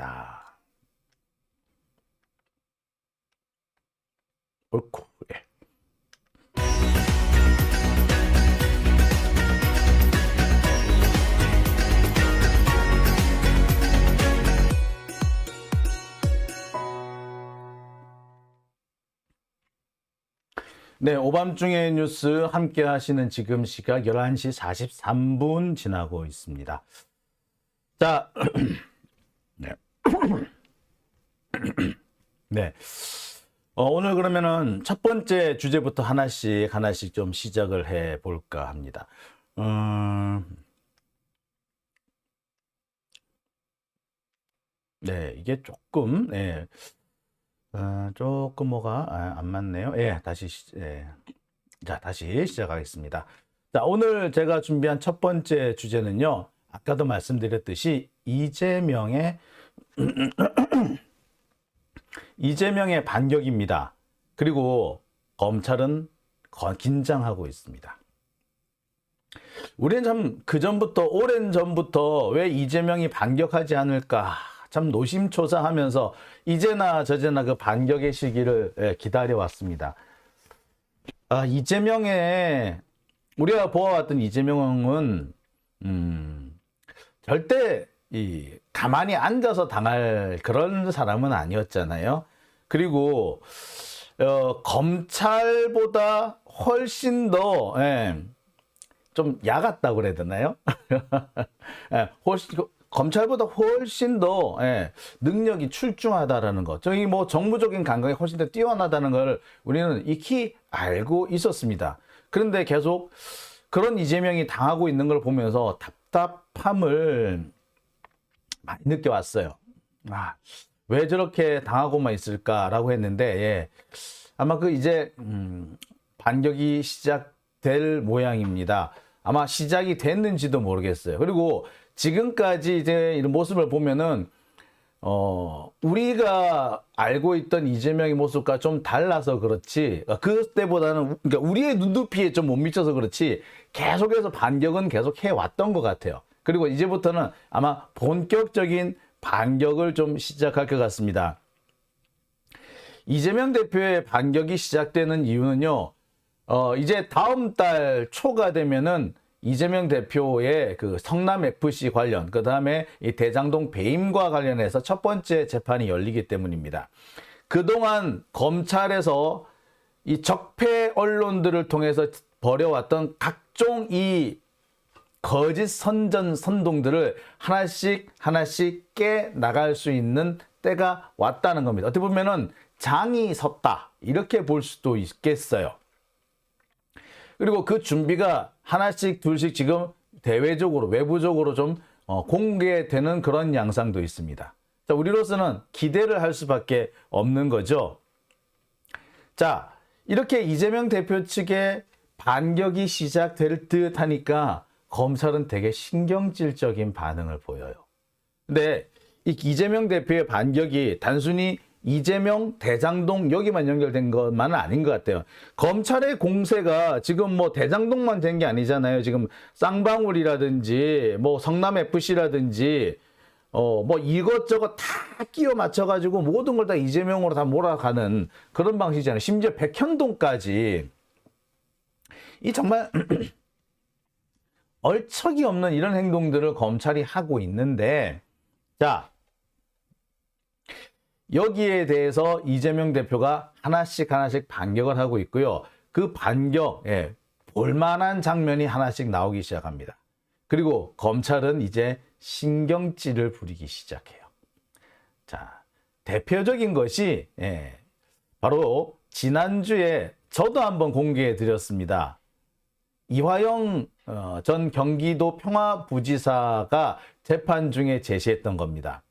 있습니다. 옳고, 예. 네, 오밤중의 뉴스 함께 하시는 지금 시각 11시 43분 지나고 있습니다. 자, 네. 네. 오늘 그러면은 첫 번째 주제부터 하나씩 좀 시작을 해 볼까 합니다. 네, 이게 조금, 네. 조금 뭐가 안 맞네요. 예, 자, 다시 시작하겠습니다. 자, 오늘 제가 준비한 첫 번째 주제는요. 아까도 말씀드렸듯이 이재명의 반격입니다. 그리고 검찰은 긴장하고 있습니다. 우리는 참 오랜 전부터 왜 이재명이 반격하지 않을까 참 노심초사하면서 이제나 저제나 그 반격의 시기를 기다려왔습니다. 우리가 보아왔던 이재명은 절대 가만히 앉아서 당할 그런 사람은 아니었잖아요. 그리고 검찰보다 훨씬 더 좀 야갔다고 그래야 되나요? 검찰보다 훨씬 더 능력이 출중하다라는 것. 저기 뭐 정무적인 감각이 훨씬 더 뛰어나다는 걸 우리는 익히 알고 있었습니다. 그런데 계속 그런 이재명이 당하고 있는 걸 보면서 답답함을 많이 느껴왔어요. 왜 저렇게 당하고만 있을까라고 했는데, 아마 이제 반격이 시작될 모양입니다. 아마 시작이 됐는지도 모르겠어요. 그리고 지금까지 이제 이런 모습을 보면은 우리가 알고 있던 이재명의 모습과 좀 달라서 그렇지, 그때보다는 그러니까 우리의 눈높이에 좀 못 미쳐서 그렇지 계속해서 반격은 계속 해왔던 것 같아요. 그리고 이제부터는 아마 본격적인 반격을 좀 시작할 것 같습니다. 이재명 대표의 반격이 시작되는 이유는요, 이제 다음 달 초가 되면은 이재명 대표의 그 성남FC 관련, 그 다음에 이 대장동 배임과 관련해서 첫 번째 재판이 열리기 때문입니다. 그동안 검찰에서 이 적폐 언론들을 통해서 벌여왔던 각종 이 거짓 선동들을 하나씩 깨 나갈 수 있는 때가 왔다는 겁니다. 어떻게 보면은 장이 섰다, 이렇게 볼 수도 있겠어요. 그리고 그 준비가 하나씩 둘씩 지금 대외적으로, 외부적으로 좀 공개되는 그런 양상도 있습니다. 자, 우리로서는 기대를 할 수밖에 없는 거죠. 자, 이렇게 이재명 대표 측의 반격이 시작될 듯 하니까 검찰은 되게 신경질적인 반응을 보여요. 근데 이 이재명 대표의 반격이 단순히 이재명, 대장동 여기만 연결된 것만은 아닌 것 같아요. 검찰의 공세가 지금 뭐 대장동만 된 게 아니잖아요. 지금 쌍방울이라든지 뭐 성남FC라든지 뭐 이것저것 다 끼워 맞춰가지고 모든 걸 다 이재명으로 다 몰아가는 그런 방식이잖아요. 심지어 백현동까지. 이 정말 얼척이 없는 이런 행동들을 검찰이 하고 있는데, 자, 여기에 대해서 이재명 대표가 하나씩 반격을 하고 있고요. 그 반격, 볼만한 장면이 하나씩 나오기 시작합니다. 그리고 검찰은 이제 신경질을 부리기 시작해요. 자, 대표적인 것이 바로 지난주에 저도 한번 공개해 드렸습니다. 이화영 전 경기도 평화부지사가 재판 중에 제시했던 겁니다.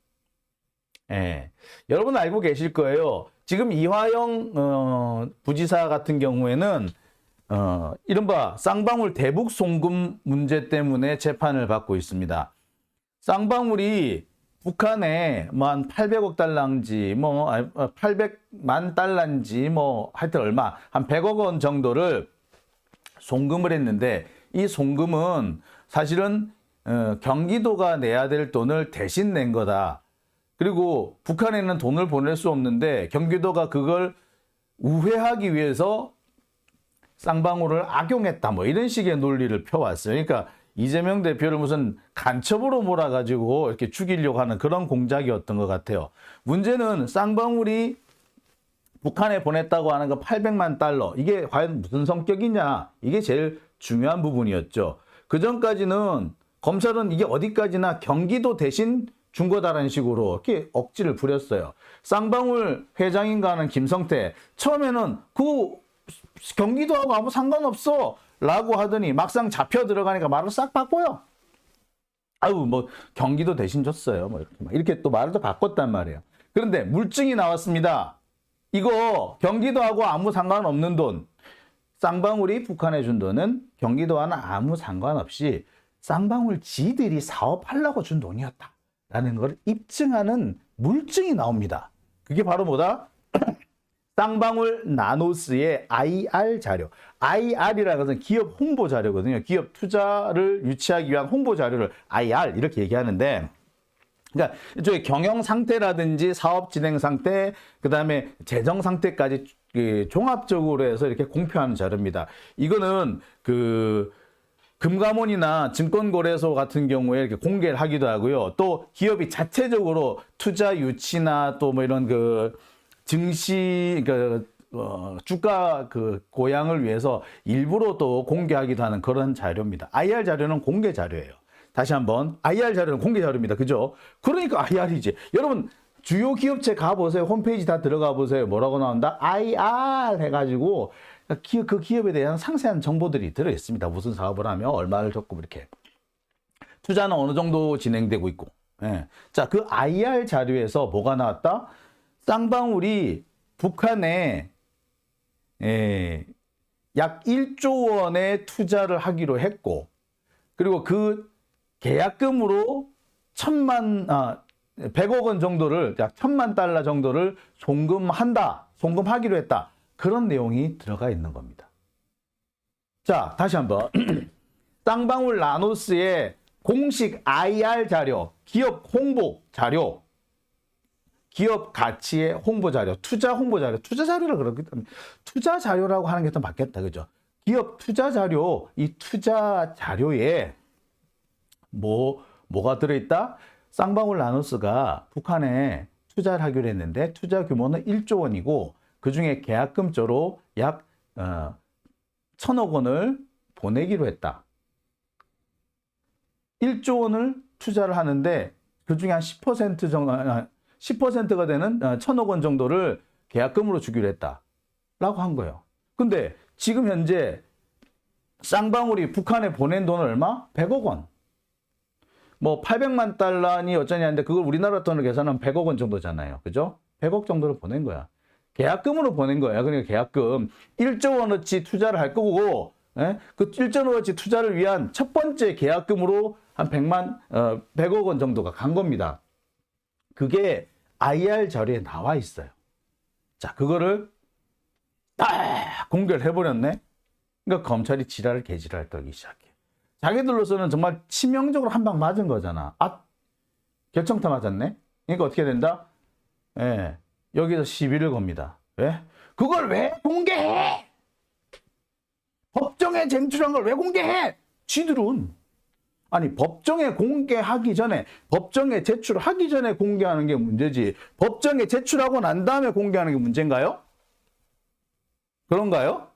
여러분 알고 계실 거예요. 지금 이화영 부지사 같은 경우에는 이른바 쌍방울 대북 송금 문제 때문에 재판을 받고 있습니다. 쌍방울이 북한에 뭐 한 800억 달러인지 뭐 800만 달러인지 뭐 하여튼 얼마 한 100억 원 정도를 송금을 했는데, 이 송금은 사실은 경기도가 내야 될 돈을 대신 낸 거다. 그리고 북한에는 돈을 보낼 수 없는데 경기도가 그걸 우회하기 위해서 쌍방울을 악용했다. 뭐 이런 식의 논리를 펴왔어요. 그러니까 이재명 대표를 무슨 간첩으로 몰아가지고 이렇게 죽이려고 하는 그런 공작이었던 것 같아요. 문제는 쌍방울이 북한에 보냈다고 하는 거 800만 달러. 이게 과연 무슨 성격이냐. 이게 제일 중요한 부분이었죠. 그전까지는 검찰은 이게 어디까지나 경기도 대신 준 거다라는 식으로 이렇게 억지를 부렸어요. 쌍방울 회장인가 하는 김성태. 처음에는 그 경기도하고 아무 상관없어 라고 하더니 막상 잡혀 들어가니까 말을 싹 바꿔요. 아유 뭐 경기도 대신 줬어요. 뭐 이렇게 또 말을 또 바꿨단 말이에요. 그런데 물증이 나왔습니다. 이거 경기도하고 아무 상관없는 돈. 쌍방울이 북한에 준 돈은 경기도와는 아무 상관없이 쌍방울 지들이 사업하려고 준 돈이었다. 라는 걸 입증하는 물증이 나옵니다. 그게 바로 뭐다? 쌍방울 나노스의 IR 자료. IR이라는 것은 기업 홍보 자료거든요. 기업 투자를 유치하기 위한 홍보 자료를 IR 이렇게 얘기하는데, 그러니까 이쪽에 경영 상태라든지 사업 진행 상태, 그다음에 재정 상태까지 종합적으로 해서 이렇게 공표하는 자료입니다. 이거는 그 금감원이나 증권거래소 같은 경우에 이렇게 공개를 하기도 하고요. 또 기업이 자체적으로 투자 유치나 또 뭐 이런 그 증시 주가 그 고양을 위해서 일부러 또 공개하기도 하는 그런 자료입니다. IR 자료는 공개 자료예요. 다시 한번 IR 자료는 공개 자료입니다. 그죠? 그러니까 IR이지. 여러분 주요 기업체 가보세요. 홈페이지 다 들어가 보세요. 뭐라고 나온다? IR 해가지고 그 기업에 대한 상세한 정보들이 들어있습니다. 무슨 사업을 하며 얼마를 줬고 이렇게. 투자는 어느 정도 진행되고 있고. 예. 자, 그 IR 자료에서 뭐가 나왔다? 쌍방울이 북한에 약 1조 원의 투자를 하기로 했고, 그리고 그 계약금으로 100억 원 정도를, 약 1000만 달러 정도를 송금하기로 했다. 그런 내용이 들어가 있는 겁니다. 자, 다시 한번. 쌍방울 나노스의 공식 IR 자료, 기업 홍보 자료, 기업 가치의 홍보 자료, 투자 홍보 자료, 투자 자료를 그렇기 때문에 투자 자료라고 하는 게 더 맞겠다. 그죠? 기업 투자 자료, 이 투자 자료에 뭐가 들어있다? 쌍방울 나노스가 북한에 투자를 하기로 했는데 투자 규모는 1조 원이고 그중에 계약금조로 약 1000억 원을 보내기로 했다. 1조 원을 투자를 하는데 그중에 한 10% 정도, 10%가 되는 1000억 원 정도를 계약금으로 주기로 했다. 라고 한 거예요. 근데 지금 현재 쌍방울이 북한에 보낸 돈은 얼마? 100억 원. 뭐 800만 달러니 어쩌냐는데 그걸 우리나라 돈으로 계산하면 100억 원 정도잖아요. 그죠? 100억 정도를 보낸 거야. 계약금으로 보낸 거야. 그러니까 계약금 1조 원어치 투자를 할 거고, 그 1조 원어치 투자를 위한 첫 번째 계약금으로 한 100억 원 정도가 간 겁니다. 그게 IR 자료에 나와 있어요. 자, 그거를 딱 공개를 해버렸네. 그러니까 검찰이 개지랄 떨기 시작해. 자기들로서는 정말 치명적으로 한 방 맞은 거잖아. 결정타 맞았네. 그러니까 어떻게 된다? 여기서 시비를 겁니다. 왜? 그걸 왜 공개해? 법정에 제출한 걸 왜 공개해? 쥐들은 아니 법정에 공개하기 전에, 법정에 제출하기 전에 공개하는 게 문제지 법정에 제출하고 난 다음에 공개하는 게 문제인가요? 그런가요?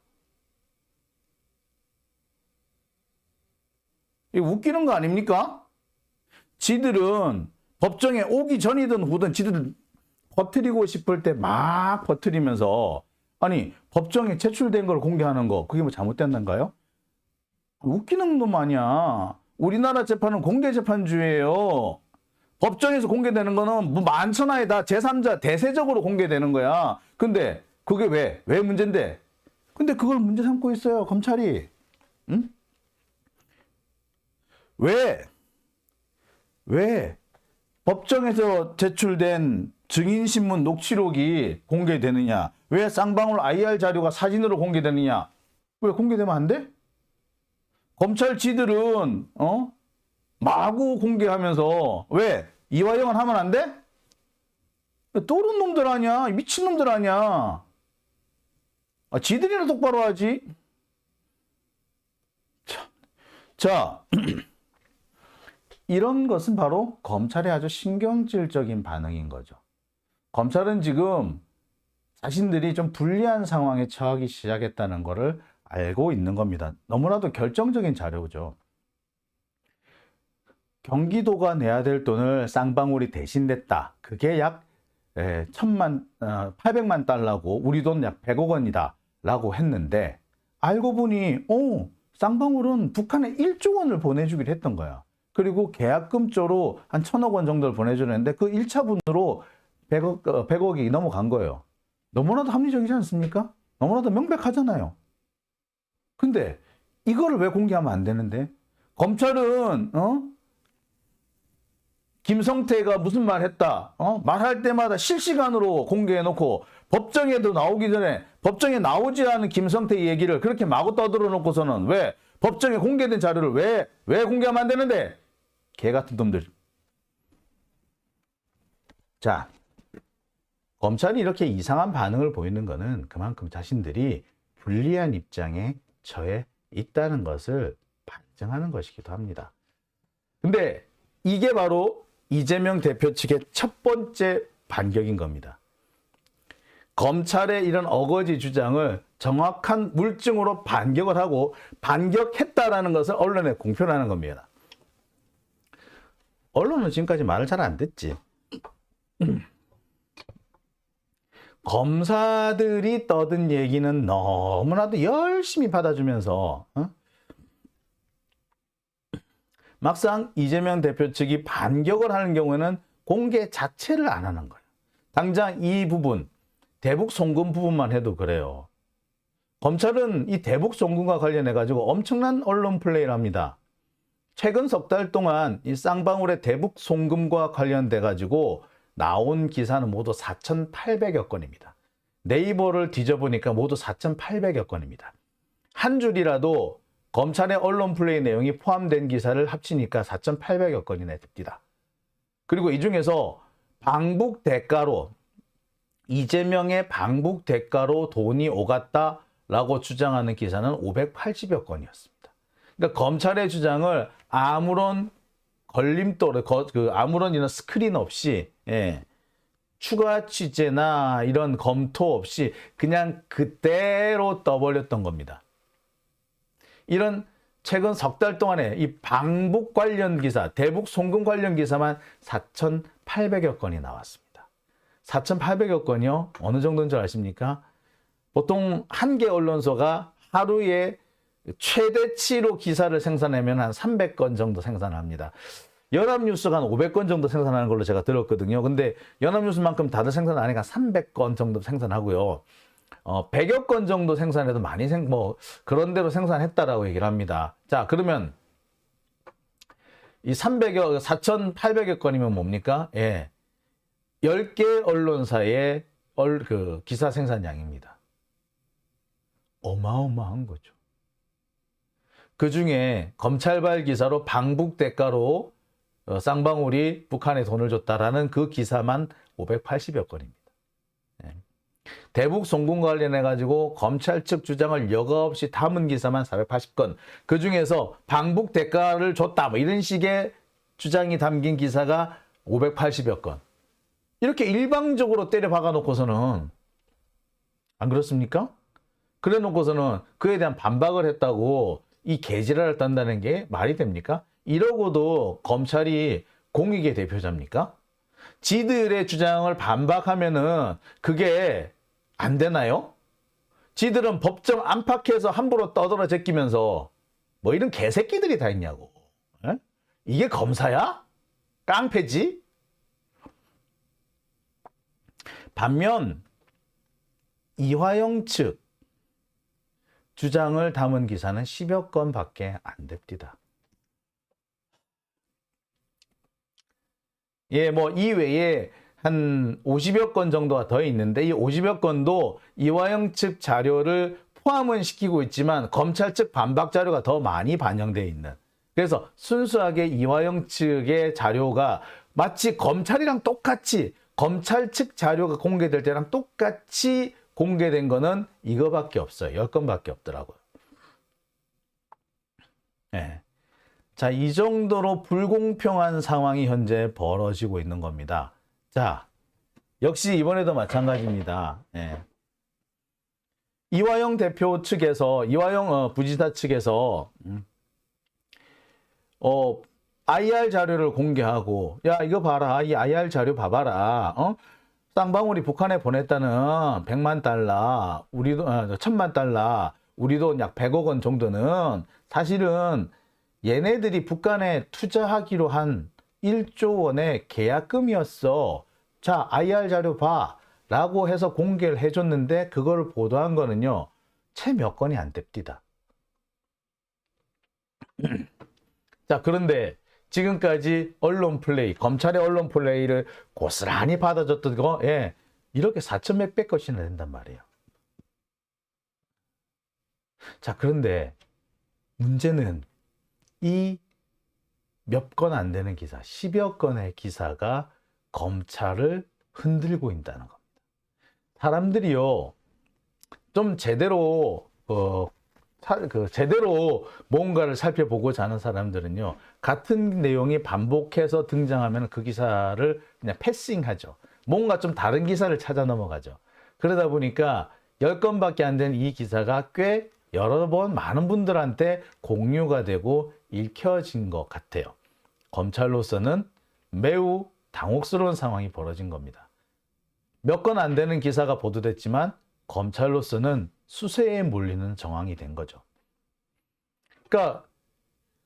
이거 웃기는 거 아닙니까? 지들은 법정에 오기 전이든 후든 지들 퍼뜨리고 싶을 때 막 퍼뜨리면서, 아니 법정에 제출된 걸 공개하는 거 그게 뭐 잘못된다는가요? 웃기는 놈 아니야. 우리나라 재판은 공개재판주의예요. 법정에서 공개되는 거는 뭐 만천하에 다 제3자 대세적으로 공개되는 거야. 근데 그게 왜 문제인데? 근데 그걸 문제 삼고 있어요, 검찰이. 응? 왜 법정에서 제출된 증인신문 녹취록이 공개되느냐? 왜 쌍방울 IR 자료가 사진으로 공개되느냐? 왜 공개되면 안 돼? 검찰 지들은 마구 공개하면서 왜 이화영은 하면 안 돼? 또른 놈들 아니야? 미친 놈들 아니야? 지들이나 똑바로 하지. 자, 이런 것은 바로 검찰의 아주 신경질적인 반응인 거죠. 검찰은 지금 자신들이 좀 불리한 상황에 처하기 시작했다는 것을 알고 있는 겁니다. 너무나도 결정적인 자료죠. 경기도가 내야 될 돈을 쌍방울이 대신 냈다. 그게 약 800만 달러고 우리 돈 약 100억 원이다 라고 했는데, 알고 보니 쌍방울은 북한에 1조 원을 보내주기로 했던 거야. 그리고 계약금조로 한 1000억 원 정도를 보내주는데 그 1차분으로 100억이 넘어간 거예요. 너무나도 합리적이지 않습니까? 너무나도 명백하잖아요. 근데 이거를 왜 공개하면 안 되는데? 검찰은 김성태가 무슨 말 했다, 말할 때마다 실시간으로 공개해놓고 법정에도 나오기 전에 법정에 나오지 않은 김성태 얘기를 그렇게 마구 떠들어 놓고서는 왜 법정에 공개된 자료를 왜 공개하면 안 되는데? 개 같은 놈들. 자, 검찰이 이렇게 이상한 반응을 보이는 것은 그만큼 자신들이 불리한 입장에 처해 있다는 것을 반증하는 것이기도 합니다. 근데 이게 바로 이재명 대표 측의 첫 번째 반격인 겁니다. 검찰의 이런 어거지 주장을 정확한 물증으로 반격을 하고 반격했다라는 것을 언론에 공표하는 겁니다. 언론은 지금까지 말을 잘 안 듣지. 검사들이 떠든 얘기는 너무나도 열심히 받아주면서 막상 이재명 대표 측이 반격을 하는 경우에는 공개 자체를 안 하는 거예요. 당장 이 부분, 대북 송금 부분만 해도 그래요. 검찰은 이 대북 송금과 관련해 가지고 엄청난 언론 플레이를 합니다. 최근 석 달 동안 이 쌍방울의 대북 송금과 관련돼 가지고 나온 기사는 모두 4,800여 건입니다. 네이버를 뒤져보니까 모두 4,800여 건입니다. 한 줄이라도 검찰의 언론 플레이 내용이 포함된 기사를 합치니까 4,800여 건이나 됩니다. 그리고 이 중에서 방북 대가로, 이재명의 방북 대가로 돈이 오갔다라고 주장하는 기사는 580여 건이었습니다. 그러니까 검찰의 주장을 아무런 걸림돌, 아무런 이런 스크린 없이, 추가 취재나 이런 검토 없이 그냥 그대로 떠벌렸던 겁니다. 이런 최근 석 달 동안에 이 방북 관련 기사, 대북 송금 관련 기사만 4,800여 건이 나왔습니다. 4,800여 건이요? 어느 정도인 줄 아십니까? 보통 한 개 언론사가 하루에 최대치로 기사를 생산하면 한 300건 정도 생산합니다. 연합뉴스가 한 500건 정도 생산하는 걸로 제가 들었거든요. 근데 연합뉴스만큼 다들 생산 안 하니까 300건 정도 생산하고요. 100여 건 정도 생산해도 많이 그런 대로 생산했다라고 얘기를 합니다. 자, 그러면 이 4,800여 건이면 뭡니까? 10개 언론사의 기사 생산량입니다. 어마어마한 거죠. 그 중에 검찰발 기사로 방북 대가로 쌍방울이 북한에 돈을 줬다라는 그 기사만 580여 건입니다. 대북 송금 관련해 가지고 검찰 측 주장을 여과 없이 담은 기사만 480건. 그 중에서 방북 대가를 줬다 이런 식의 주장이 담긴 기사가 580여 건. 이렇게 일방적으로 때려 박아 놓고서는, 안 그렇습니까? 그래 놓고서는 그에 대한 반박을 했다고 이 개지랄을 딴다는 게 말이 됩니까? 이러고도 검찰이 공익의 대표자입니까? 지들의 주장을 반박하면은 그게 안 되나요? 지들은 법정 안팎에서 함부로 떠들어 제끼면서 뭐 이런 개새끼들이 다 있냐고. 이게 검사야? 깡패지? 반면 이화영 측 주장을 담은 기사는 10여 건밖에 안 됩니다. 뭐 이외에 한 50여 건 정도가 더 있는데 이 50여 건도 이화영 측 자료를 포함은 시키고 있지만 검찰 측 반박 자료가 더 많이 반영되어 있는, 그래서 순수하게 이화영 측의 자료가 마치 검찰이랑 똑같이 검찰 측 자료가 공개될 때랑 똑같이 공개된 거는 이거밖에 없어요. 10건밖에 없더라고요. 네. 자, 이 정도로 불공평한 상황이 현재 벌어지고 있는 겁니다. 자, 역시 이번에도 마찬가지입니다. 네. 이화영 대표 측에서, 이화영 부지사 측에서 IR 자료를 공개하고, 야, 이거 봐라. 이 IR 자료 봐봐라. 쌍방울이 북한에 보냈다는 100만 달러, 우리도 1000만 달러, 우리도 약 100억 원 정도는 사실은 얘네들이 북한에 투자하기로 한 1조 원의 계약금이었어. 자, IR 자료 봐. 라고 해서 공개를 해줬는데 그거를 보도한 거는요. 채 몇 건이 안 됩니다. 자, 그런데 지금까지 언론 플레이, 검찰의 언론 플레이를 고스란히 받아줬던 거, 예, 이렇게 4천 몇백 건이나 된단 말이에요. 자, 그런데 문제는 이 몇 건 안 되는 기사, 10여 건의 기사가 검찰을 흔들고 있다는 겁니다. 사람들이요, 좀 제대로, 제대로 뭔가를 살펴보고자 하는 사람들은요, 같은 내용이 반복해서 등장하면 그 기사를 그냥 패싱하죠. 뭔가 좀 다른 기사를 찾아 넘어가죠. 그러다 보니까 10건밖에 안 된 이 기사가 꽤 여러 번 많은 분들한테 공유가 되고 읽혀진 것 같아요. 검찰로서는 매우 당혹스러운 상황이 벌어진 겁니다. 몇 건 안 되는 기사가 보도됐지만 검찰로서는 수세에 몰리는 정황이 된 거죠. 그러니까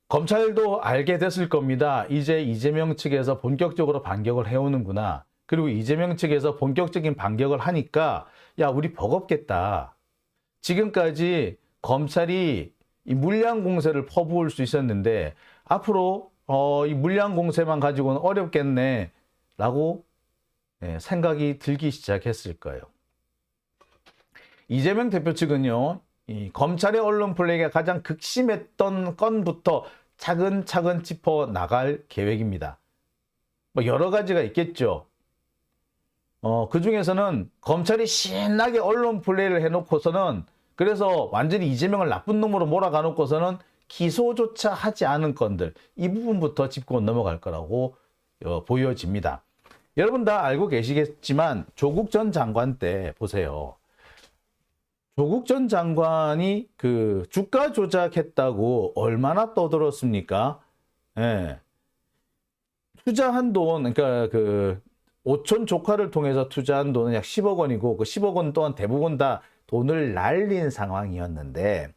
검찰도 알게 됐을 겁니다. 이제 이재명 측에서 본격적으로 반격을 해오는구나. 그리고 이재명 측에서 본격적인 반격을 하니까 야, 우리 버겁겠다. 지금까지 검찰이 이 물량 공세를 퍼부을 수 있었는데 앞으로 이 물량 공세만 가지고는 어렵겠네 라고 생각이 들기 시작했을 거예요. 이재명 대표 측은요, 이 검찰의 언론 플레이가 가장 극심했던 건부터 차근차근 짚어 나갈 계획입니다. 뭐 여러 가지가 있겠죠. 그 중에서는 검찰이 신나게 언론 플레이를 해놓고서는, 그래서 완전히 이재명을 나쁜 놈으로 몰아가 놓고서는 기소조차 하지 않은 건들, 이 부분부터 짚고 넘어갈 거라고 보여집니다. 여러분 다 알고 계시겠지만 조국 전 장관 때 보세요. 조국 전 장관이 그 주가 조작했다고 얼마나 떠들었습니까? 예. 투자한 돈, 그러니까 그 오촌 조카를 통해서 투자한 돈은 약 10억 원이고 그 10억 원 또한 대부분 다 돈을 날린 상황이었는데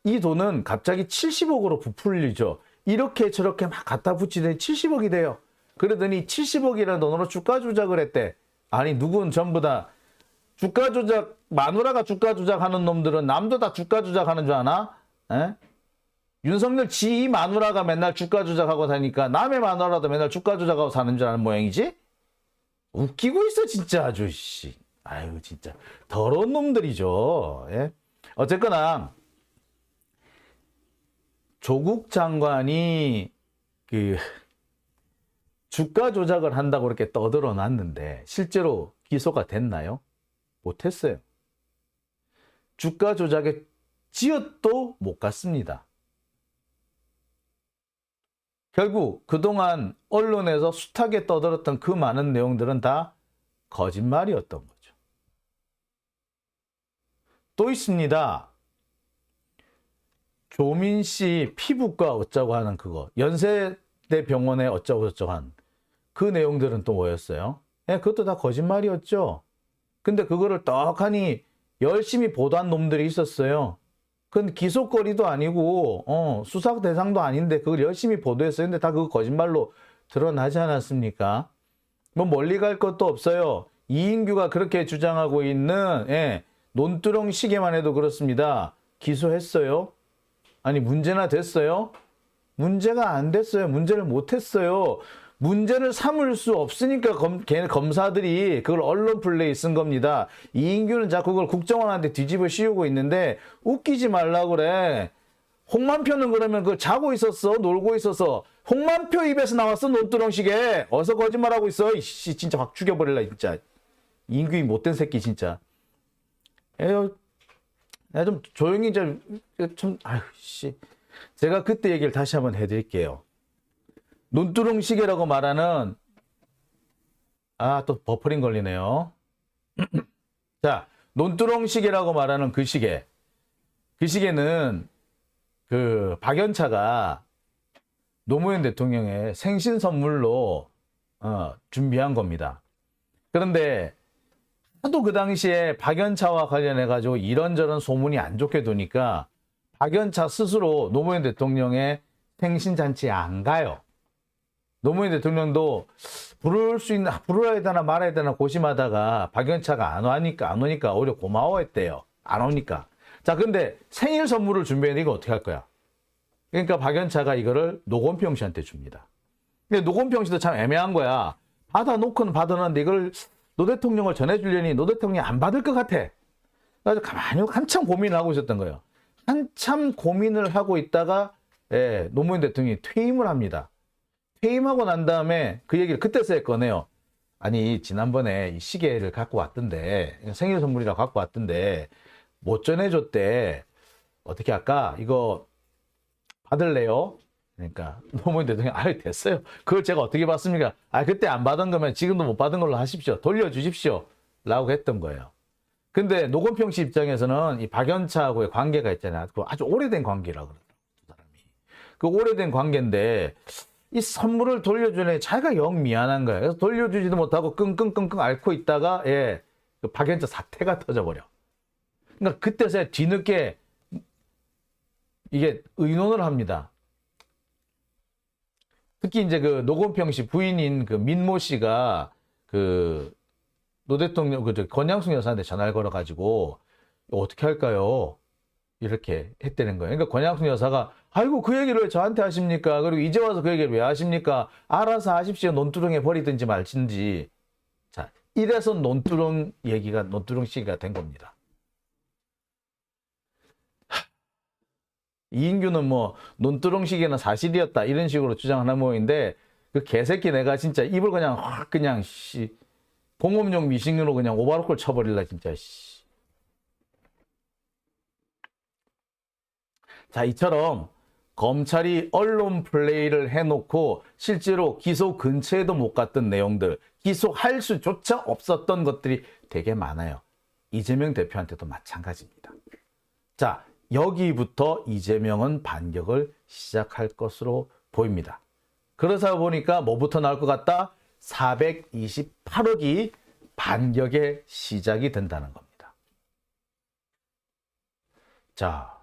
이 돈은 갑자기 70억으로 부풀리죠. 이렇게 저렇게 막 갖다 붙이더니 70억이 돼요. 그러더니 70억이라는 돈으로 주가 조작을 했대. 아니, 누군 전부 다 주가 조작, 마누라가 주가 조작하는 놈들은 남도 다 주가 조작하는 줄 아나? 에? 윤석열 지 마누라가 맨날 주가 조작하고 사니까 남의 마누라도 맨날 주가 조작하고 사는 줄 아는 모양이지? 웃기고 있어 진짜 아주 씨. 아유 진짜 더러운 놈들이죠. 예? 어쨌거나 조국 장관이 그 주가 조작을 한다고 그렇게 떠들어 놨는데 실제로 기소가 됐나요? 못했어요. 주가 조작의 지읒도 못 갔습니다. 결국 그동안 언론에서 숱하게 떠들었던 그 많은 내용들은 다 거짓말이었던 거죠. 또 있습니다. 조민 씨 피부과 어쩌고 하는 그거, 연세대 병원에 어쩌고 저쩌고 한 그 내용들은 또 뭐였어요? 예, 그것도 다 거짓말이었죠. 근데 그거를 떡하니 열심히 보도한 놈들이 있었어요. 그건 기소거리도 아니고 수사 대상도 아닌데 그걸 열심히 보도했어요. 근데 다 그거 거짓말로 드러나지 않았습니까? 뭐 멀리 갈 것도 없어요. 이인규가 그렇게 주장하고 있는 논두렁 시계만 해도 그렇습니다. 기소했어요? 아니 문제나 됐어요? 문제가 안 됐어요. 문제를 못했어요. 문제를 삼을 수 없으니까 검사들이 그걸 언론 플레이 쓴 겁니다. 이인규는 자꾸 그걸 국정원한테 뒤집어 씌우고 있는데 웃기지 말라고 그래. 홍만표는 그러면 그걸 자고 있었어? 놀고 있었어? 홍만표 입에서 나왔어, 논두렁시계. 어서 거짓말하고 있어. 이씨, 진짜 확 죽여버릴라, 진짜. 인규이 못된 새끼, 진짜. 에휴, 야, 좀 조용히 좀, 아유, 씨. 제가 그때 얘기를 다시 한번 해드릴게요. 논두렁시계라고 말하는, 또 버퍼링 걸리네요. 자, 논두렁시계라고 말하는 그 시계. 그 시계는 박연차가 노무현 대통령의 생신 선물로 준비한 겁니다. 그런데 하도 그 당시에 박연차와 관련해가지고 이런저런 소문이 안 좋게 도니까 박연차 스스로 노무현 대통령의 생신잔치에 안 가요. 노무현 대통령도 부르야 되나 말아야 되나 고심하다가 박연차가 안 오니까 오히려 고마워했대요. 안 오니까. 자, 근데 생일 선물을 준비했는데 이거 어떻게 할 거야? 그러니까 박연차가 이거를 노건평 씨한테 줍니다. 근데 노건평 씨도 참 애매한 거야. 받아놓고는 받아놨는데 이걸 노 대통령을 전해주려니 노 대통령이 안 받을 것 같아. 그래서 가만히 한참 고민을 하고 있었던 거예요. 한참 고민을 하고 있다가 노무현 대통령이 퇴임을 합니다. 퇴임하고 난 다음에 그 얘기를 그때서야 꺼내요. 아니, 지난번에 이 시계를 갖고 왔던데, 생일 선물이라고 갖고 왔던데 못 전해줬대. 어떻게 할까? 이거 받을래요? 그러니까 노무현 대통령이 아유, 됐어요. 그걸 제가 어떻게 받습니까? 그때 안 받은 거면 지금도 못 받은 걸로 하십시오. 돌려주십시오. 라고 했던 거예요. 근데 노건평 씨 입장에서는 이 박연차하고의 관계가 있잖아요. 그 아주 오래된 관계라고 그러더라고요. 두 사람이. 그 오래된 관계인데 이 선물을 돌려주니 자기가 영 미안한 거예요. 그래서 돌려주지도 못하고 끙끙끙끙 앓고 있다가 그 박연차 사태가 터져버려. 그러니까 그때서야 뒤늦게 이게 의논을 합니다. 특히 이제 그 노건평 씨 부인인 그 민모 씨가 그 노 대통령 권양숙 여사한테 전화를 걸어가지고 어떻게 할까요? 이렇게 했다는 거예요. 그러니까 권양숙 여사가 아이고 그 얘기를 왜 저한테 하십니까? 그리고 이제 와서 그 얘기를 왜 하십니까? 알아서 하십시오. 논두렁에 버리든지 말든지. 자, 이래서 논두렁 시기가 된 겁니다. 이인규는 뭐 논두렁 시계는 사실이었다 이런 식으로 주장하는 모양인데 그 개새끼 내가 진짜 입을 그냥 확 그냥 공업용 미싱으로 그냥 오바로콜 쳐버릴라 진짜 씨. 자, 이처럼 검찰이 언론 플레이를 해놓고 실제로 기소 근처에도 못 갔던 내용들, 기소할 수조차 없었던 것들이 되게 많아요. 이재명 대표한테도 마찬가지입니다. 자, 여기부터 이재명은 반격을 시작할 것으로 보입니다. 그러다 보니까 뭐부터 나올 것 같다? 428억이 반격의 시작이 된다는 겁니다. 자,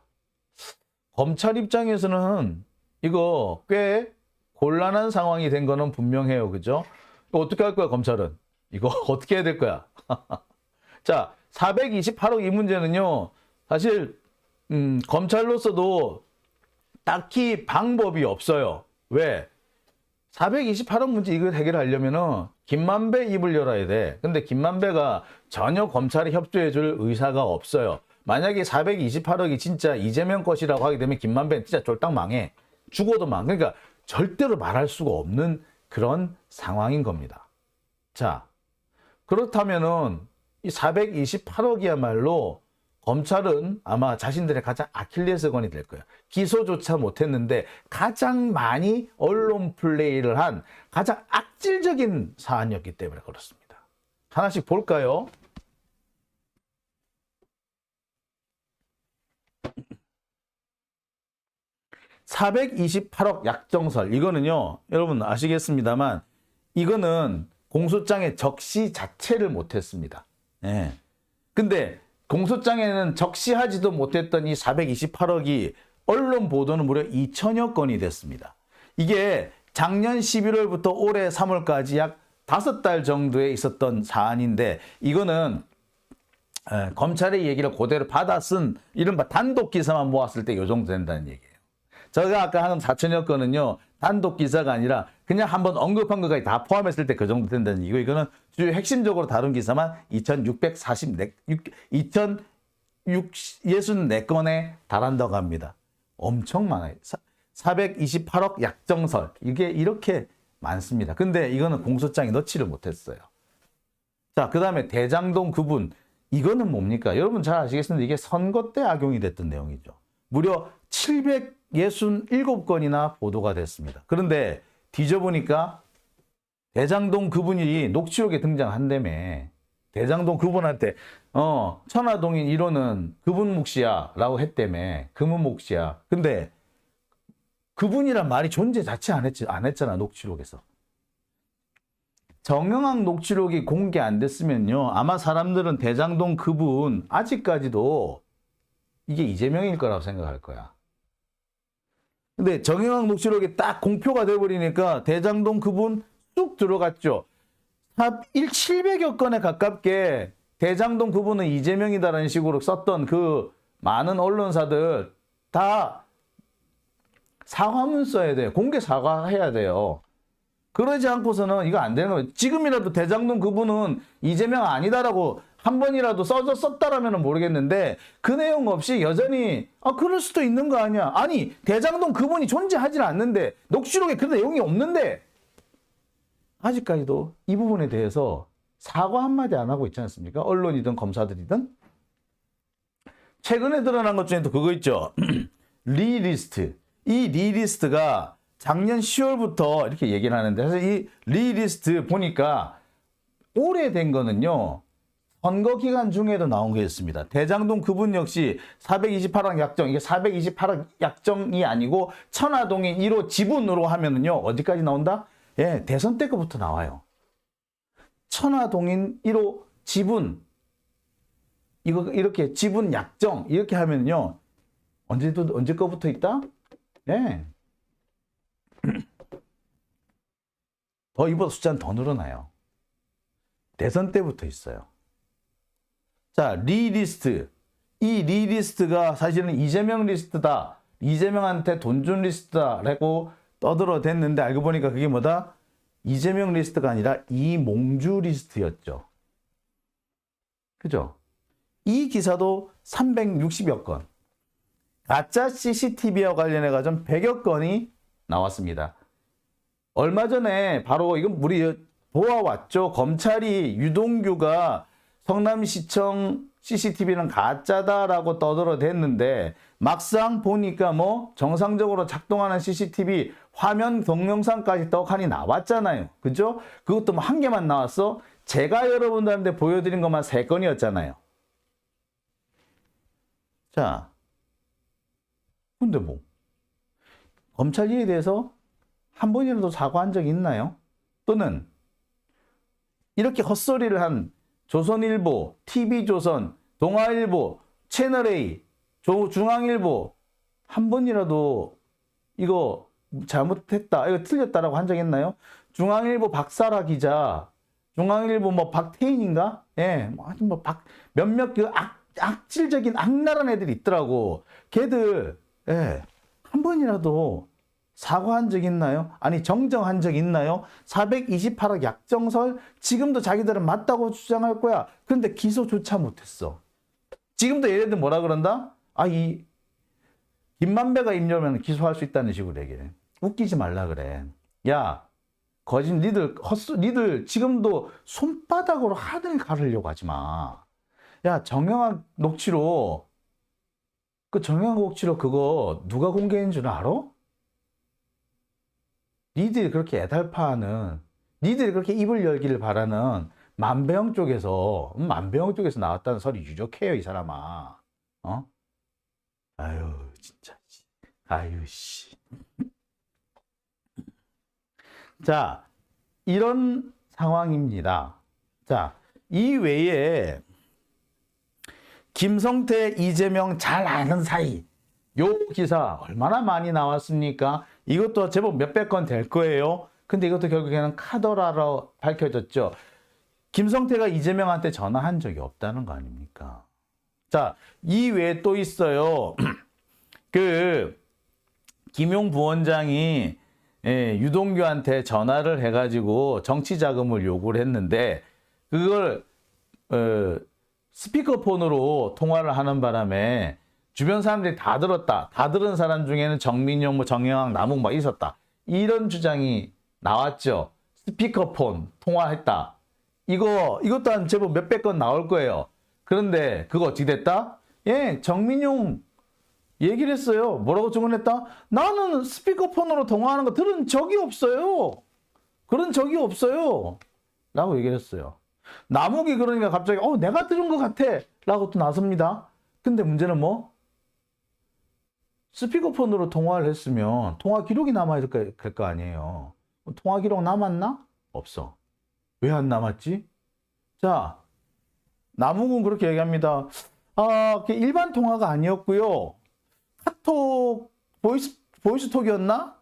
검찰 입장에서는 이거 꽤 곤란한 상황이 된 거는 분명해요. 그죠? 이거 어떻게 할 거야, 검찰은? 이거 어떻게 해야 될 거야? 자, 428억 이 문제는요, 사실 검찰로서도 딱히 방법이 없어요. 왜? 428억 문제 이걸 해결하려면은 김만배 입을 열어야 돼. 근데 김만배가 전혀 검찰에 협조해 줄 의사가 없어요. 만약에 428억이 진짜 이재명 것이라고 하게 되면 김만배는 진짜 쫄딱 망해. 죽어도 망해. 그러니까 절대로 말할 수가 없는 그런 상황인 겁니다. 자, 그렇다면은 이 428억이야말로 검찰은 아마 자신들의 가장 아킬레스건이 될 거예요. 기소조차 못했는데 가장 많이 언론 플레이를 한 가장 악질적인 사안이었기 때문에 그렇습니다. 하나씩 볼까요? (428억) 약정설, 이거는요 여러분 아시겠습니다만 이거는 공소장의 적시 자체를 못했습니다. 근데 공소장에는 적시하지도 못했던 이 428억이 언론 보도는 무려 2천여 건이 됐습니다. 이게 작년 11월부터 올해 3월까지 약 5달 정도에 있었던 사안인데 이거는 검찰의 얘기를 그대로 받아 쓴 이른바 단독 기사만 모았을 때 이 정도 된다는 얘기예요. 제가 아까 하는 4천여 건은요 단독 기사가 아니라 그냥 한번 언급한 것까지 다 포함했을 때 그 정도 된다는 얘기고, 이거는 주요 핵심적으로 다룬 기사만 2,664건에 달한다고 합니다. 엄청 많아요. 428억 약정설. 이게 이렇게 많습니다. 근데 이거는 공소장에 넣지를 못했어요. 자, 그 다음에 대장동 구분. 이거는 뭡니까? 여러분 잘 아시겠습니다. 이게 선거 때 악용이 됐던 내용이죠. 무려 767건이나 보도가 됐습니다. 그런데 뒤져보니까 대장동 그분이 녹취록에 등장한다며. 대장동 그분한테 천하동인 1호는 그분 몫이야 라고 했다며. 그분 몫이야. 근데 그분이란 말이 존재 자체 안 했잖아, 녹취록에서. 정영학 녹취록이 공개 안 됐으면요, 아마 사람들은 대장동 그분 아직까지도 이게 이재명일 거라고 생각할 거야. 근데 정영학 녹취록이 딱 공표가 돼버리니까 대장동 그분 쑥 들어갔죠. 700여 건에 가깝게 대장동 그분은 이재명이다라는 식으로 썼던 그 많은 언론사들 다 사과문 써야 돼요. 공개 사과해야 돼요. 그러지 않고서는 이거 안 되는 거예요. 지금이라도 대장동 그분은 이재명 아니다라고 한 번이라도 썼다라면 모르겠는데 그 내용 없이 여전히 그럴 수도 있는 거 아니야. 아니 대장동 그분이 존재하지 않는데 녹취록에 그런 내용이 없는데 아직까지도 이 부분에 대해서 사과 한마디 안 하고 있지 않습니까? 언론이든 검사들이든. 최근에 드러난 것 중에도 그거 있죠. 리리스트. 이 리리스트가 작년 10월부터 이렇게 얘기를 하는데 사실 이 리리스트 보니까 오래된 거는요. 선거 기간 중에도 나온 게 있습니다. 대장동 그분 역시 428억 약정, 이게 428억 약정이 아니고 천하동인 1호 지분으로 하면은요. 어디까지 나온다? 예, 대선 때 거부터 나와요. 천하동인 1호 지분, 이거 이렇게 지분 약정 이렇게 하면요. 언제 거부터 있다? 예. 더 이보다 숫자는 더 늘어나요. 대선 때부터 있어요. 자, 리리스트. 이 리리스트가 사실은 이재명 리스트다. 이재명한테 돈 준 리스트다라고 떠들어댔는데 알고 보니까 그게 뭐다? 이재명 리스트가 아니라 이몽주 리스트였죠. 그죠? 이 기사도 360여 건. 가짜 CCTV와 관련해서 좀 100여 건이 나왔습니다. 얼마 전에 바로 이건 우리 보아왔죠. 검찰이 유동규가 성남시청 CCTV는 가짜다라고 떠들어댔는데 막상 보니까 뭐 정상적으로 작동하는 CCTV 화면 동영상까지 떡하니 나왔잖아요. 그죠? 그것도 뭐 한 개만 나왔어. 제가 여러분들한테 보여드린 것만 3건이었잖아요. 자, 근데 뭐 검찰에 대해서 한 번이라도 사과한 적이 있나요? 또는 이렇게 헛소리를 한 조선일보, TV조선, 동아일보, 채널A, 중앙일보 한 번이라도 이거 잘못했다, 이거 틀렸다라고 한 적 있나요? 중앙일보 박사라 기자, 중앙일보 뭐 박태인인가? 예, 뭐 몇몇 그 악질적인 악랄한 애들이 있더라고. 걔들 예, 한 번이라도 사과한 적 있나요? 아니 정정한 적 있나요? 428억 약정설 지금도 자기들은 맞다고 주장할 거야. 그런데 기소조차 못했어. 지금도 얘네들 뭐라 그런다? 이 김만배가 입력하면 기소할 수 있다는 식으로 얘기해. 웃기지 말라 그래. 야, 거짓 니들 지금도 손바닥으로 하늘 가르려고 하지 마. 야, 정영학 녹취록 그거 누가 공개한 줄 알아? 니들이 그렇게 애달파하는, 니들이 그렇게 입을 열기를 바라는 만배영 쪽에서 나왔다는 소리 유력해요, 이 사람아. 아유, 진짜. 아유, 씨. 자, 이런 상황입니다. 자, 이 외에 김성태, 이재명 잘 아는 사이. 요 기사 얼마나 많이 나왔습니까? 이것도 제법 몇백 건 될 거예요. 근데 이것도 결국에는 카더라로 밝혀졌죠. 김성태가 이재명한테 전화한 적이 없다는 거 아닙니까? 자, 이 외에 또 있어요. 김용 부원장이 유동규한테 전화를 해가지고 정치 자금을 요구를 했는데 그걸 스피커폰으로 통화를 하는 바람에 주변 사람들이 다 들었다. 다 들은 사람 중에는 정민용, 뭐 정영학, 남욱 막 있었다. 이런 주장이 나왔죠. 스피커폰 통화했다. 이것도 한 제법 몇백 건 나올 거예요. 그런데 그거 어떻게 됐다? 예, 정민용 얘기를 했어요. 뭐라고 증언했다? 나는 스피커폰으로 통화하는 거 들은 적이 없어요. 그런 적이 없어요. 라고 얘기를 했어요. 남욱이 그러니까 갑자기 내가 들은 것 같아. 라고 또 나섭니다. 근데 문제는 뭐? 스피커폰으로 통화를 했으면 통화 기록이 남아야 될 거 아니에요. 통화 기록 남았나? 없어. 왜 안 남았지? 자, 남욱은 그렇게 얘기합니다. 일반 통화가 아니었고요. 카톡, 보이스톡이었나?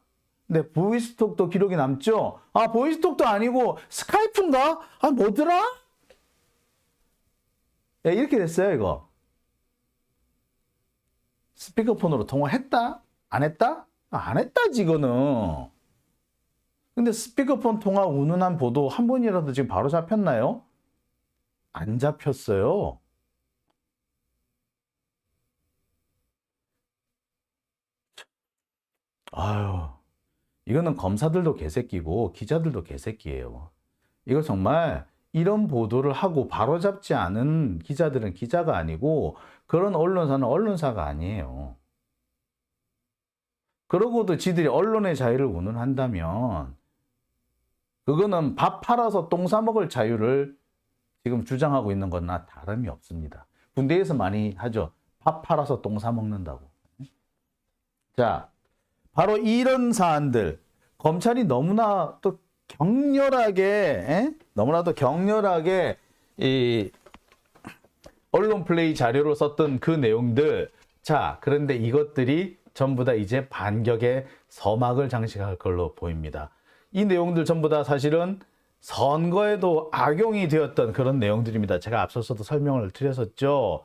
네, 보이스톡도 기록이 남죠? 보이스톡도 아니고 스카이프인가? 뭐더라? 네, 이렇게 됐어요, 이거. 스피커폰으로 통화했다? 안 했다? 안 했다지, 이거는. 근데 스피커폰 통화 운운한 보도 한 번이라도 지금 바로 잡혔나요? 안 잡혔어요. 아유, 이거는 검사들도 개새끼고 기자들도 개새끼예요. 이거 정말 이런 보도를 하고 바로잡지 않은 기자들은 기자가 아니고 그런 언론사는 언론사가 아니에요. 그러고도 지들이 언론의 자유를 운운한다면 그거는 밥 팔아서 똥 싸먹을 자유를 지금 주장하고 있는 거나 다름이 없습니다. 군대에서 많이 하죠. 밥 팔아서 똥 싸먹는다고. 자, 바로 이런 사안들 검찰이 너무나 또 격렬하게 너무나도 격렬하게 이 언론 플레이 자료로 썼던 그 내용들. 자, 그런데 이것들이 전부 다 이제 반격의 서막을 장식할 걸로 보입니다. 이 내용들 전부 다 사실은 선거에도 악용이 되었던 그런 내용들입니다. 제가 앞서서도 설명을 드렸었죠.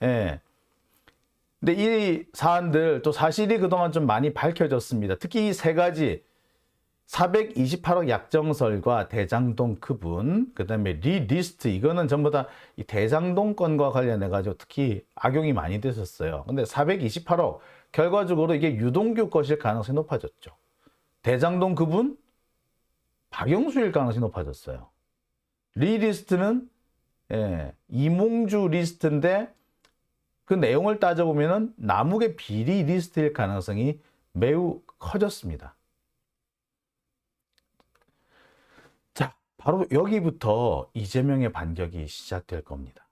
예. 근데 이 사안들 또 사실이 그동안 좀 많이 밝혀졌습니다. 특히 이 세 가지 428억 약정설과 대장동 그분, 그 다음에 리리스트, 이거는 전부 다 이 대장동 건과 관련해가지고 특히 악용이 많이 됐었어요. 근데 428억, 결과적으로 이게 유동규 것일 가능성이 높아졌죠. 대장동 그분, 박영수일 가능성이 높아졌어요. 리리스트는 이몽주 리스트인데 그 내용을 따져보면 남욱의 비리 리스트일 가능성이 매우 커졌습니다. 자, 바로 여기부터 이재명의 반격이 시작될 겁니다.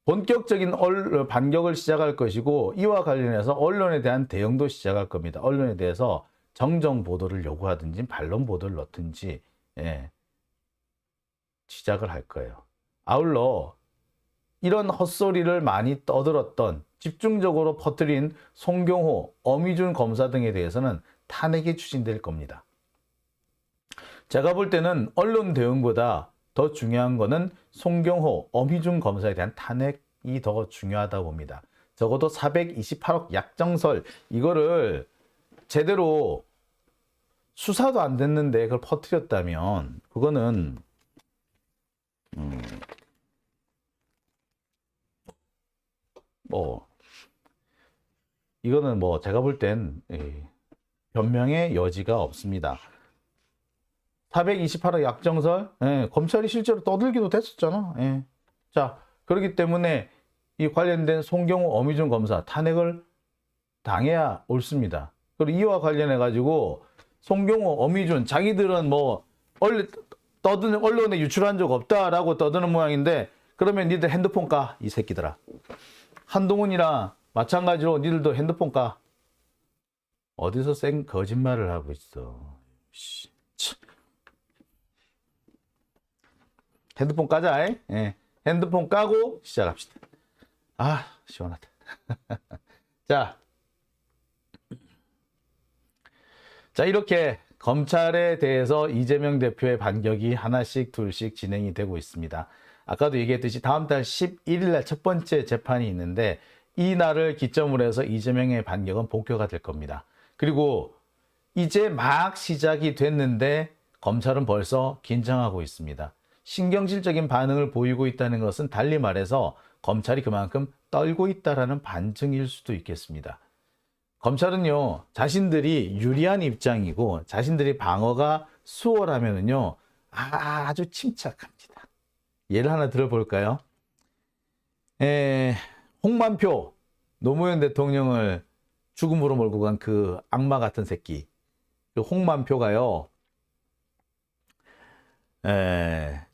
본격적인 반격을 시작할 것이고 이와 관련해서 언론에 대한 대응도 시작할 겁니다. 언론에 대해서 정정 보도를 요구하든지 반론 보도를 넣든지 시작을 할 거예요. 아울러 이런 헛소리를 많이 떠들었던 집중적으로 퍼뜨린 송경호, 어미준 검사 등에 대해서는 탄핵이 추진될 겁니다. 제가 볼 때는 언론 대응보다 더 중요한 거는 송경호, 어미준 검사에 대한 탄핵이 더 중요하다고 봅니다. 적어도 428억 약정설, 이거를 제대로 수사도 안 됐는데 그걸 퍼뜨렸다면 그거는 이거는 제가 볼 땐 변명의 여지가 없습니다. 428억 약정설, 검찰이 실제로 떠들기도 됐었잖아. 자, 그렇기 때문에 이 관련된 송경호, 어미준 검사 탄핵을 당해야 옳습니다. 그리고 이와 관련해 가지고 송경호, 어미준 자기들은 언론에 유출한 적 없다라고 떠드는 모양인데, 그러면 니들 핸드폰 까, 이 새끼들아. 한동훈이랑 마찬가지로 니들도 핸드폰 까. 어디서 쌩 거짓말을 하고 있어. 핸드폰 까자. 핸드폰 까고 시작합시다. 시원하다. 자, 이렇게 검찰에 대해서 이재명 대표의 반격이 하나씩 둘씩 진행이 되고 있습니다. 아까도 얘기했듯이 다음 달 11일 날 첫 번째 재판이 있는데 이 날을 기점으로 해서 이재명의 반격은 본격화 될 겁니다. 그리고 이제 막 시작이 됐는데 검찰은 벌써 긴장하고 있습니다. 신경질적인 반응을 보이고 있다는 것은 달리 말해서 검찰이 그만큼 떨고 있다라는 반증일 수도 있겠습니다. 검찰은요, 자신들이 유리한 입장이고 자신들이 방어가 수월하면은요, 아주 침착합니다. 예를 하나 들어볼까요? 홍만표 노무현 대통령을 죽음으로 몰고 간 그 악마 같은 새끼, 그 홍만표가요,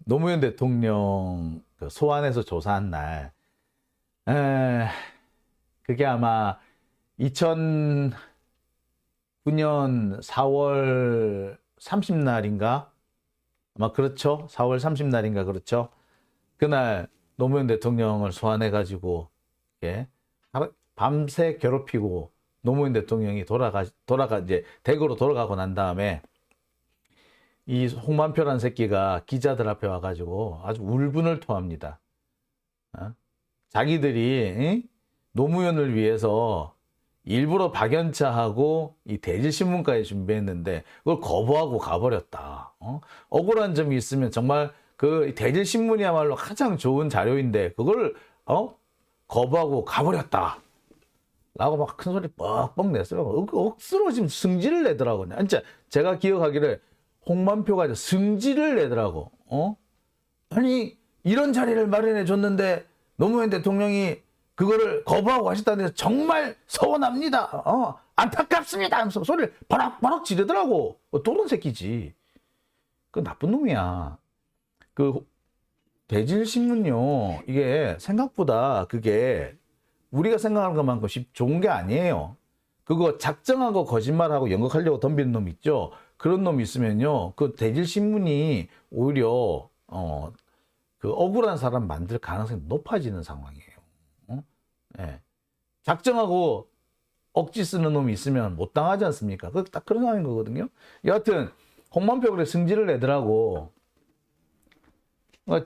노무현 대통령 그 소환해서 조사한 날, 그게 아마 2009년 4월 30날인가? 아마 그렇죠. 4월 30날인가 그렇죠. 그날 노무현 대통령을 소환해가지고 밤새 괴롭히고 노무현 대통령이 이제 대구로 돌아가고 난 다음에 이 홍만표라는 새끼가 기자들 앞에 와가지고 아주 울분을 토합니다. 자기들이 노무현을 위해서 일부러 박연차하고 이 대질신문까지 준비했는데 그걸 거부하고 가버렸다. 억울한 점이 있으면 정말 그 대질신문이야말로 가장 좋은 자료인데 그걸 거부하고 가버렸다. 라고 막 큰 소리 뻑뻑 냈어요. 억수로 지금 승질을 내더라고요. 진짜 제가 기억하기를 홍만표가 승질을 내더라고. 아니 이런 자리를 마련해 줬는데 노무현 대통령이 그거를 거부하고 하셨다는 데서 정말 서운합니다. 안타깝습니다. 하면서 소리를 바락바락 지르더라고. 또른 새끼지. 그 나쁜 놈이야. 그 대질신문요. 이게 생각보다 그게 우리가 생각하는 것만큼 좋은 게 아니에요. 그거 작정하고 거짓말하고 연극하려고 덤비는 놈 있죠. 그런 놈 있으면요. 그 대질신문이 오히려 그 억울한 사람 만들 가능성이 높아지는 상황이에요. 네. 작정하고 억지 쓰는 놈이 있으면 못 당하지 않습니까? 그 딱 그런 상황인 거거든요. 여하튼 홍만표 그래 승질을 내더라고.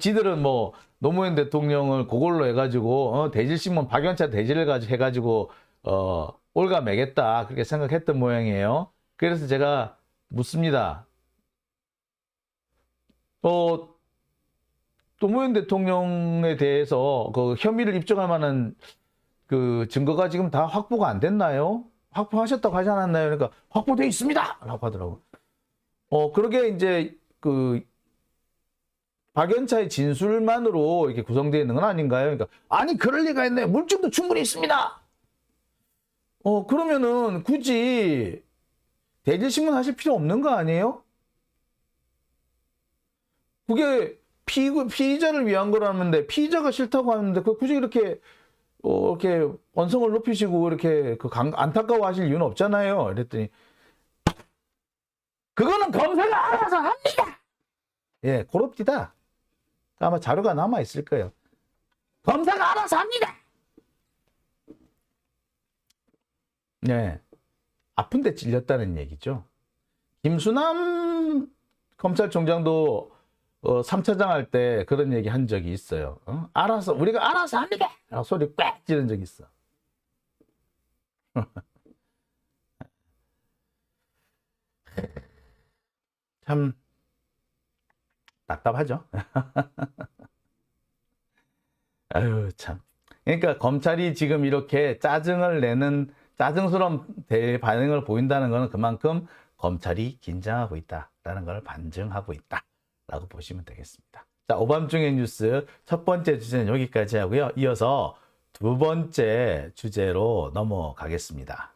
지들은 뭐 노무현 대통령을 그걸로 해가지고 대질신문 박연차 대질을 해가지고 올가매겠다 그렇게 생각했던 모양이에요. 그래서 제가 묻습니다. 노무현 대통령에 대해서 그 혐의를 입증할 만한 그 증거가 지금 다 확보가 안 됐나요? 확보하셨다고 하지 않았나요? 그러니까 확보되어 있습니다! 라고 하더라고. 그러게 이제 그 박연차의 진술만으로 이렇게 구성되어 있는 건 아닌가요? 그러니까 아니 그럴 리가 있네. 물증도 충분히 있습니다. 그러면은 굳이 대질신문 하실 필요 없는 거 아니에요? 그게 피의자를 위한 거라는데 피의자가 싫다고 하는데 그 굳이 이렇게 이렇게 언성을 높이시고 이렇게 안타까워하실 이유는 없잖아요. 이랬더니 그거는 검사가 알아서 합니다. 예, 그렇디다. 아마 자료가 남아 있을 거예요. 검사가 알아서 합니다. 네, 아픈데 찔렸다는 얘기죠. 김수남 검찰총장도 3차장 할 때 그런 얘기 한 적이 있어요. 알아서 우리가 알아서 합니다. 라고 소리 꽉 지른 적이 있어. 참 답답하죠. 아유 참. 그러니까 검찰이 지금 이렇게 짜증을 내는 짜증스러운 반응을 보인다는 것은 그만큼 검찰이 긴장하고 있다라는 걸 반증하고 있다라고 보시면 되겠습니다. 자, 오밤중의 뉴스 첫 번째 주제는 여기까지 하고요. 이어서 두 번째 주제로 넘어가겠습니다.